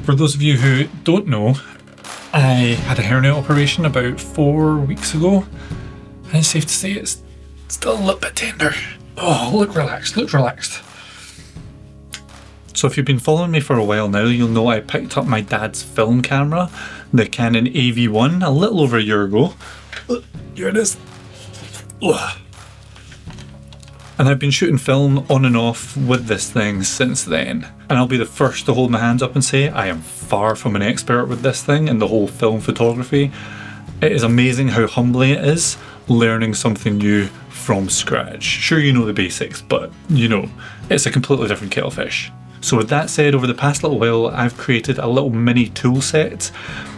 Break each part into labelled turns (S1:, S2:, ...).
S1: For those of you who don't know, I had a hernia operation about 4 weeks ago, and it's safe to say it's still a little bit tender. Oh, look relaxed, look relaxed. So if you've been following me for a while now, you'll know I picked up my dad's film camera, the Canon AV-1, a little over a year ago. Here it is. Ugh. And I've been shooting film on and off with this thing since then. And I'll be the first to hold my hands up and say I am far from an expert with this thing and the whole film photography. It is amazing how humbling it is learning something new from scratch. Sure, you know the basics, but you know, it's a completely different kettle of fish. So with that said, over the past little while, I've created a little mini tool set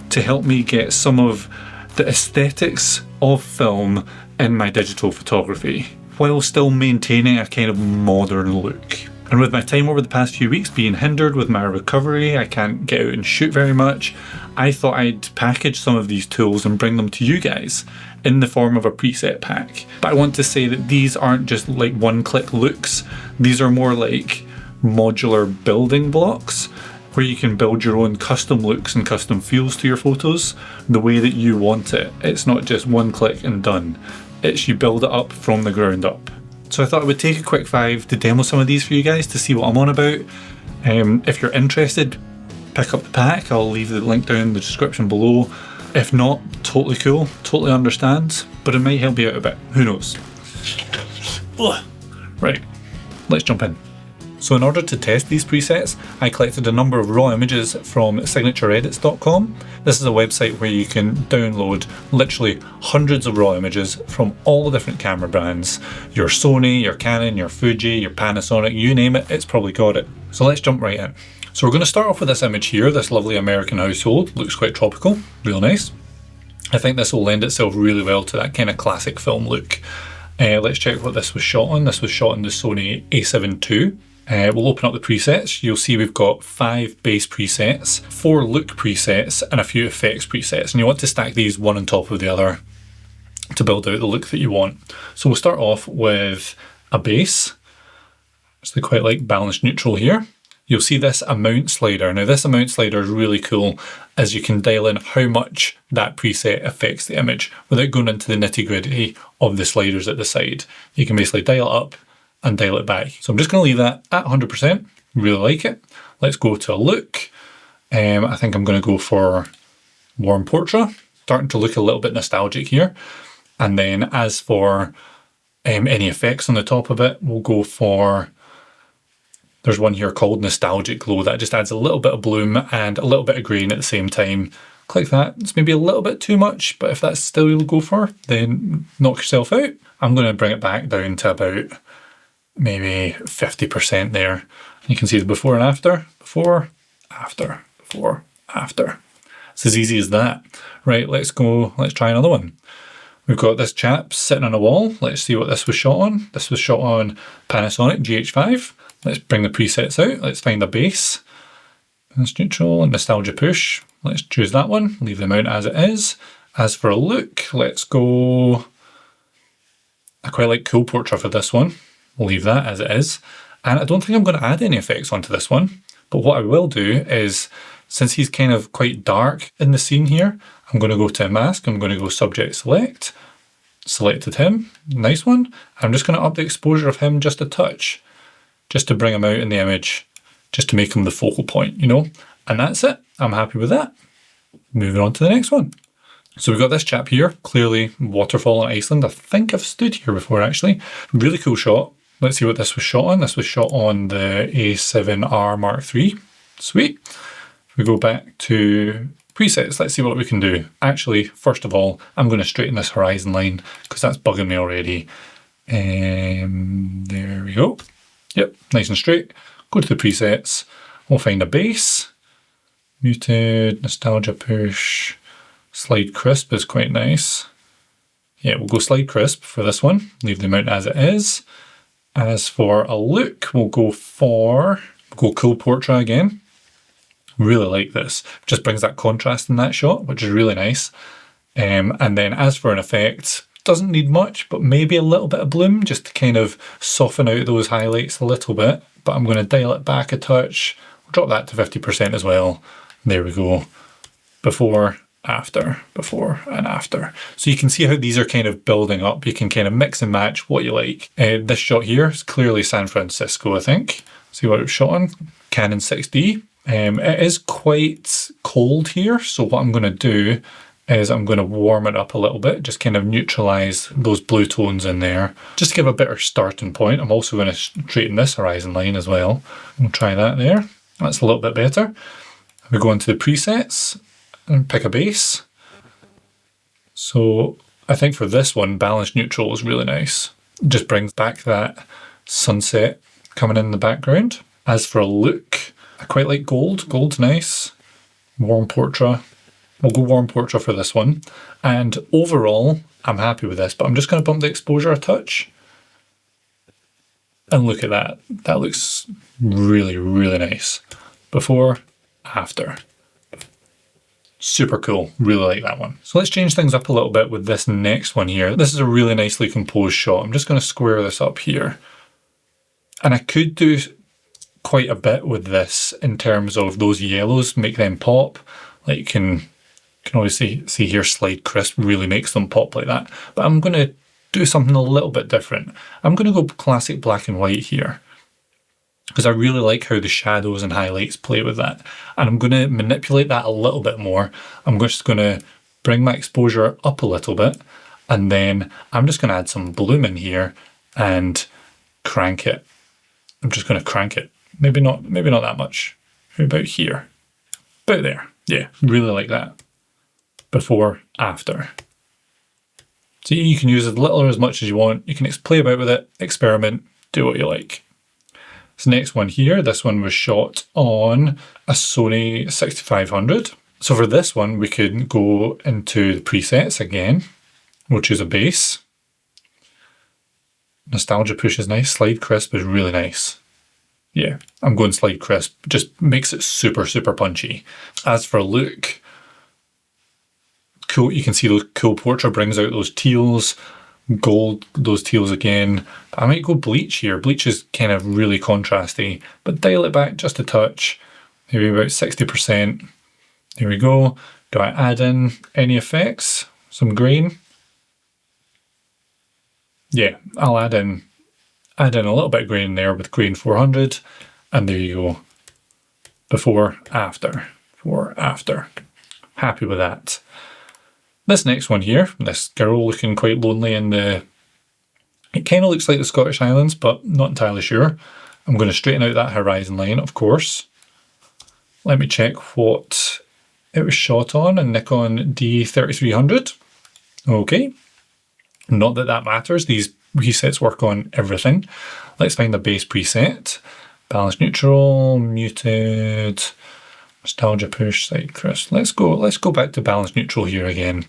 S1: to help me get some of the aesthetics of film in my digital photography, while still maintaining a kind of modern look. And with my time over the past few weeks being hindered with my recovery, I can't get out and shoot very much, I thought I'd package some of these tools and bring them to you guys in the form of a preset pack. But I want to say that these aren't just like one-click looks, these are more like modular building blocks where you can build your own custom looks and custom feels to your photos the way that you want it. It's not just one click and done. It's you build it up from the ground up. So I thought I would take a quick 5 to demo some of these for you guys to see what I'm on about. If you're interested, pick up the pack. I'll leave the link down in the description below. If not, totally cool, totally understand, but it might help you out a bit, who knows. Ugh. Right, let's jump in. So in order to test these presets, I collected a number of raw images from signatureedits.com. This is a website where you can download literally hundreds of raw images from all the different camera brands. Your Sony, your Canon, your Fuji, your Panasonic, you name it, it's probably got it. So let's jump right in. So we're going to start off with this image here, this lovely American household. Looks quite tropical, real nice. I think this will lend itself really well to that kind of classic film look. Let's check what this was shot on. This was shot on the Sony a7 II. We'll open up the presets. You'll see we've got 5 base presets, 4 look presets, and a few effects presets. And you want to stack these one on top of the other to build out the look that you want. So we'll start off with a base. Actually quite like balanced neutral here. You'll see this amount slider. Now this amount slider is really cool as you can dial in how much that preset affects the image without going into the nitty gritty of the sliders at the side. You can basically dial it up and dial it back. So I'm just going to leave that at 100%. Really like it. Let's go to a look. I think I'm going to go for warm portrait. Starting to look a little bit nostalgic here. And then as for any effects on the top of it, we'll go for, there's one here called Nostalgic Glow. That just adds a little bit of bloom and a little bit of grain at the same time. Click that. It's maybe a little bit too much, but if that's still you'll go for, then knock yourself out. I'm going to bring it back down to about maybe 50% there. You can see the before and after, before, after, before, after. It's as easy as that. Right, let's go, let's try another one. We've got this chap sitting on a wall. Let's see what this was shot on. This was shot on Panasonic GH5. Let's bring the presets out. Let's find a base. That's neutral and nostalgia push. Let's choose that one, leave the amount as it is. As for a look, let's go, I quite like cool portrait for this one. We'll leave that as it is. And I don't think I'm going to add any effects onto this one. But what I will do is, since he's kind of quite dark in the scene here, I'm going to go to mask. I'm going to go subject select. Selected him. Nice one. I'm just going to up the exposure of him just a touch. Just to bring him out in the image. Just to make him the focal point, you know. And that's it. I'm happy with that. Moving on to the next one. So we've got this chap here. Clearly waterfall in Iceland. I think I've stood here before actually. Really cool shot. Let's see what this was shot on. This was shot on the A7R Mark III. Sweet. If we go back to presets, let's see what we can do. Actually, first of all, I'm going to straighten this horizon line because that's bugging me already. There we go. Yep, nice and straight. Go to the presets. We'll find a base. Muted, nostalgia push. Slide crisp is quite nice. Yeah, we'll go slide crisp for this one. Leave the amount as it is. As for a look, we'll go cool portrait again. Really like this. Just brings that contrast in that shot, which is really nice. And then as for an effect, doesn't need much, but maybe a little bit of bloom just to kind of soften out those highlights a little bit. But I'm going to dial it back a touch. We'll drop that to 50% as well. There we go. Before, after, before and after. So you can see how these are kind of building up. You can kind of mix and match what you like. This shot here is clearly San Francisco, I think. See what it was shot on? Canon 6D. It is quite cold here, so what I'm going to do is I'm going to warm it up a little bit, just kind of neutralize those blue tones in there, just to give a better starting point. I'm also going to straighten this horizon line as well. We'll try that there. That's a little bit better. We go into the presets and pick a base. So I think for this one, balanced neutral is really nice. It just brings back that sunset coming in the background. As for a look, I quite like gold. Gold's nice. Warm portrait. We'll go warm portrait for this one. And overall, I'm happy with this, but I'm just going to bump the exposure a touch. And look at that. That looks really, really nice. Before, after. Super cool. Really like that one. So let's change things up a little bit with this next one here. This is a really nicely composed shot. I'm just going to square this up here. And I could do quite a bit with this in terms of those yellows, make them pop. Like you can always see here, slide crisp really makes them pop like that. But I'm going to do something a little bit different. I'm going to go classic black and white here, because I really like how the shadows and highlights play with that. And I'm going to manipulate that a little bit more. I'm just going to bring my exposure up a little bit, and then I'm just going to add some bloom in here and crank it. I'm just going to crank it. Maybe not that much. About here. About there. Yeah, really like that. Before, after. So you can use as little or as much as you want. You can play about with it, experiment, do what you like. This next one here, this one was shot on a Sony 6500. So for this one, we could go into the presets again. We'll choose a base. Nostalgia push is nice. Slide crisp is really nice. Yeah, I'm going slide crisp. Just makes it super, super punchy. As for look, cool. You can see those cool portrait brings out those teals, gold, those teals again. I might go bleach here. Bleach is kind of really contrasty, but dial it back just a touch, maybe about 60%. There we go. Do I add in any effects? Some grain? Yeah, I'll add in a little bit of grain there with grain 400, and there you go. Before, after, before, after. Happy with that. This next one here, this girl looking quite lonely in the... It kind of looks like the Scottish Highlands, but not entirely sure. I'm going to straighten out that horizon line, of course. Let me check what it was shot on, a Nikon D3300. Okay. Not that that matters. These presets work on everything. Let's find the base preset. Balance neutral, muted, nostalgia push, slide crisp. Let's go back to balance neutral here again.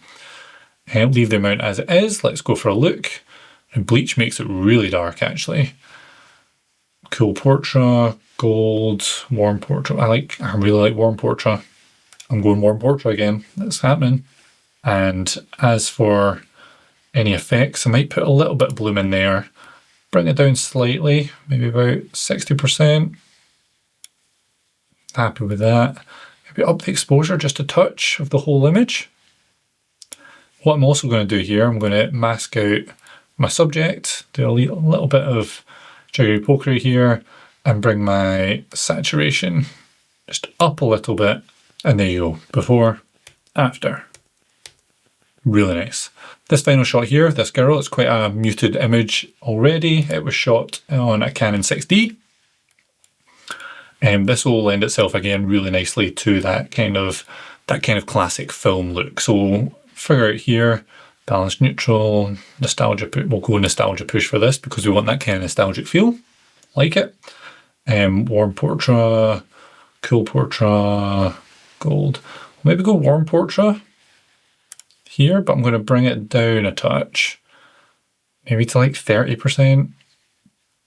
S1: Leave the amount as it is. Let's go for a look. And bleach makes it really dark actually. Cool portrait, gold, warm portrait. I really like warm portrait. I'm going warm portrait again. That's happening. And as for any effects, I might put a little bit of bloom in there. Bring it down slightly, maybe about 60%. Happy with that. Maybe up the exposure just a touch of the whole image. What I'm also going to do here, I'm going to mask out my subject, do a little bit of jiggery pokery here, and bring my saturation just up a little bit. And there you go. Before, after. Really nice. This final shot here, this girl, it's quite a muted image already. It was shot on a Canon 6D. And this will lend itself again really nicely to that kind of classic film look. So we'll figure out here, balance neutral, nostalgia push. We'll go nostalgia push for this because we want that kind of nostalgic feel. Like it. Warm portrait, cool portrait, gold. Maybe go warm portrait here, but I'm going to bring it down a touch, maybe to like 30%,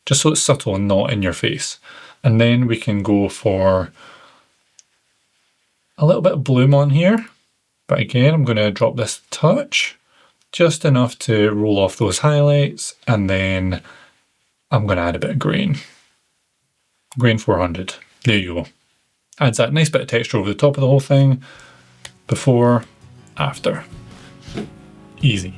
S1: just so it's subtle and not in your face. And then we can go for a little bit of bloom on here, but again, I'm going to drop this touch, just enough to roll off those highlights, and then I'm going to add a bit of grain. Grain 400. There you go. Adds that nice bit of texture over the top of the whole thing. Before, after. Easy.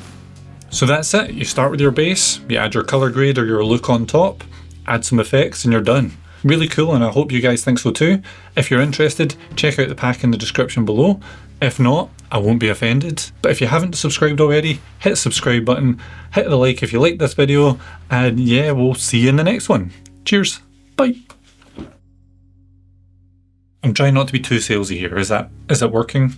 S1: So that's it. You start with your base, you add your color grade or your look on top, add some effects, and you're done. Really cool, and I hope you guys think so too. If you're interested, check out the pack in the description below. If not, I won't be offended. But if you haven't subscribed already, hit the subscribe button, hit the like if you like this video, and yeah, we'll see you in the next one. Cheers. Bye. I'm trying not to be too salesy here. Is it working?